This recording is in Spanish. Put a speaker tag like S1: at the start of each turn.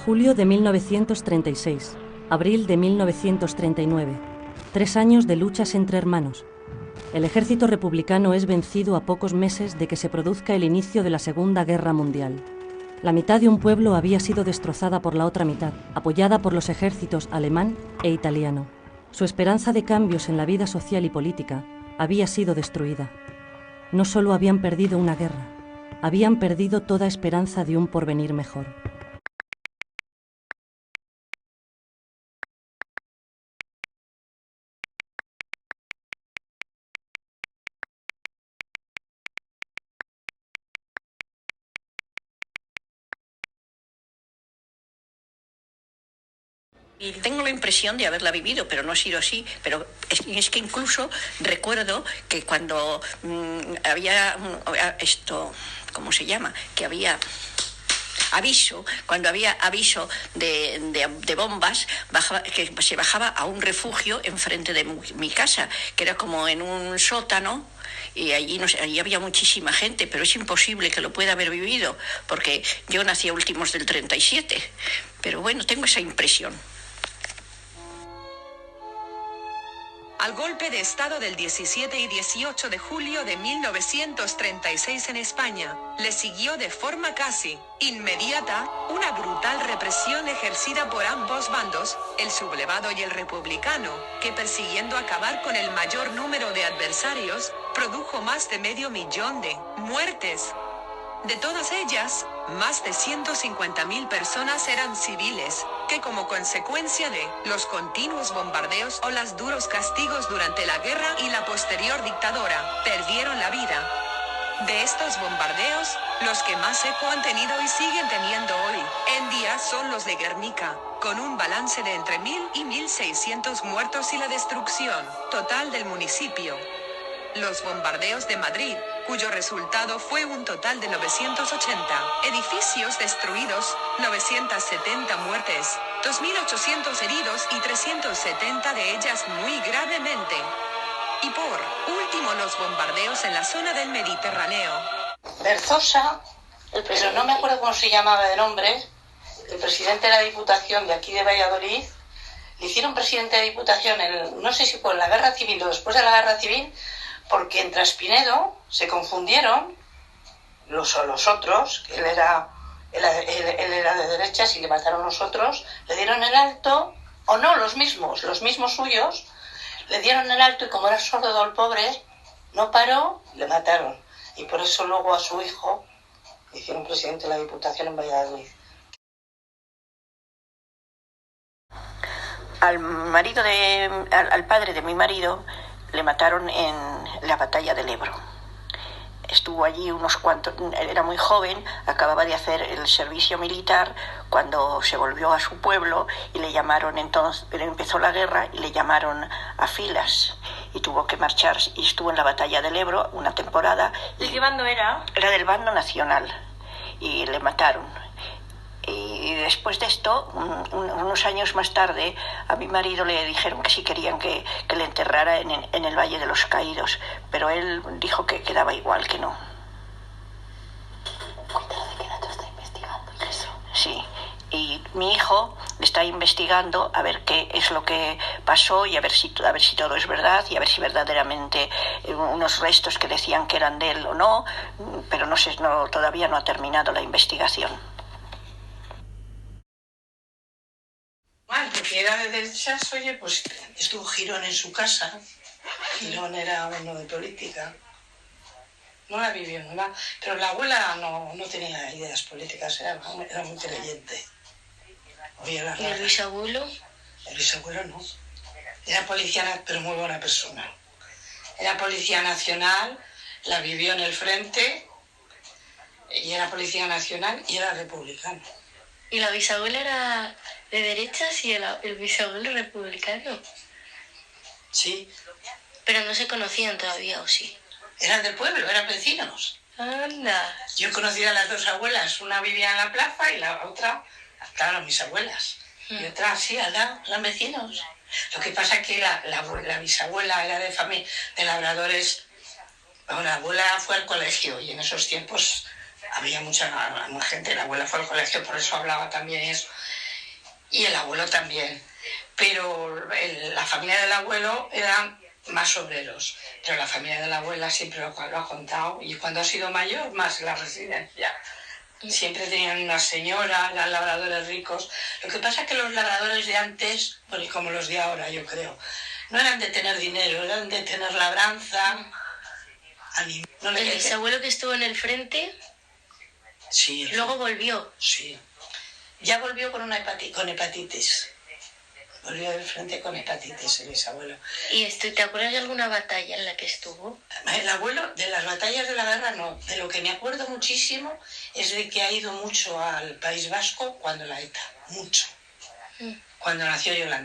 S1: Julio de 1936, abril de 1939. 3 años de luchas entre hermanos. El ejército republicano es vencido a pocos meses de que se produzca el inicio de la Segunda Guerra Mundial. La mitad de un pueblo había sido destrozada por la otra mitad, apoyada por los ejércitos alemán e italiano. Su esperanza de cambios en la vida social y política había sido destruida. No solo habían perdido una guerra, habían perdido toda esperanza de un porvenir mejor.
S2: Y tengo la impresión de haberla vivido, pero no ha sido así. Pero es que incluso recuerdo que cuando había esto, ¿cómo se llama? Que había aviso, cuando había aviso de bombas, que se bajaba a un refugio enfrente de mi casa, que era como en un sótano, y allí, no sé, allí había muchísima gente, pero es imposible que lo pueda haber vivido, porque yo nací a últimos del 37. Pero bueno, tengo esa impresión.
S3: Al golpe de Estado del 17 y 18 de julio de 1936 en España, le siguió de forma casi inmediata una brutal represión ejercida por ambos bandos, el sublevado y el republicano, que persiguiendo acabar con el mayor número de adversarios, produjo más de 500.000 de muertes. De todas ellas, más de 150.000 personas eran civiles, que como consecuencia de los continuos bombardeos o los duros castigos durante la guerra y la posterior dictadura, perdieron la vida. De estos bombardeos, los que más eco han tenido y siguen teniendo hoy en día son los de Guernica, con un balance de entre 1.000 y 1.600 muertos y la destrucción total del municipio. Los bombardeos de Madrid, cuyo resultado fue un total de 980 edificios destruidos, 970 muertes, 2.800 heridos y 370 de ellas muy gravemente. Y por último los bombardeos en la zona del Mediterráneo.
S4: Berzosa, pero no me acuerdo cómo se llamaba de nombre, el presidente de la Diputación de aquí de Valladolid, le hicieron presidente de Diputación, no sé si por la Guerra Civil o después de la Guerra Civil, porque en Traspinedo se confundieron los otros, que él era de derechas y le mataron los otros, le dieron el alto, o no, los mismos suyos, le dieron el alto y como era sordo el pobre, no paró, le mataron. Y por eso luego a su hijo le hicieron presidente de la Diputación en Valladolid.
S2: Al padre de mi marido le mataron en la batalla del Ebro. Estuvo allí unos cuantos, era muy joven, acababa de hacer el servicio militar cuando se volvió a su pueblo y le llamaron entonces, empezó la guerra y le llamaron a filas y tuvo que marchar y estuvo en la batalla del Ebro una temporada.
S5: ¿De qué bando era?
S2: Era del bando nacional y le mataron. Y después de esto, unos años más tarde, a mi marido le dijeron que sí querían que le enterrara en el Valle de los Caídos, pero él dijo que quedaba igual, que no.
S5: Cuéntanos de que Nacho está investigando eso.
S2: Sí, y mi hijo está investigando a ver qué es lo que pasó y a ver si todo es verdad y a ver si verdaderamente unos restos que decían que eran de él o no, pero todavía no ha terminado la investigación.
S4: Porque era de derechas, oye, pues estuvo Girón en su casa. Girón era uno de política. No la vivió, ¿no? Pero la abuela no tenía ideas políticas, era muy inteligente.
S5: ¿Y el bisabuelo?
S4: El bisabuelo no. Era policía, pero muy buena persona. Era policía nacional, la vivió en el frente, y era policía nacional y era republicano.
S5: ¿Y la bisabuela era de derechas y el bisabuelo republicano?
S4: Sí.
S5: Pero no se conocían todavía, ¿o sí?
S4: Eran del pueblo, eran vecinos.
S5: Anda.
S4: Yo he conocido a las dos abuelas, una vivía en la plaza y la otra, claro, mis abuelas. Y otra, sí, al lado, eran vecinos. Lo que pasa es que la bisabuela era de labradores. Bueno, la abuela fue al colegio y en esos tiempos había mucha gente, la abuela fue al colegio, por eso hablaba también eso, y el abuelo también, pero la familia del abuelo eran más obreros, pero la familia de la abuela siempre lo ha contado, y cuando ha sido mayor, más en la residencia. Siempre tenían una señora, eran labradores ricos. Lo que pasa es que los labradores de antes, bueno, como los de ahora, yo creo, no eran de tener dinero, eran de tener labranza.
S5: El bisabuelo que estuvo en el frente,
S4: sí,
S5: luego volvió.
S4: Sí. Ya volvió con hepatitis. Volvió del frente con hepatitis el bisabuelo.
S5: ¿Y te acuerdas de alguna batalla en la que estuvo?
S4: El abuelo, de las batallas de la guerra no. De lo que me acuerdo muchísimo es de que ha ido mucho al País Vasco cuando la ETA. Mucho. Cuando nació Yolanda.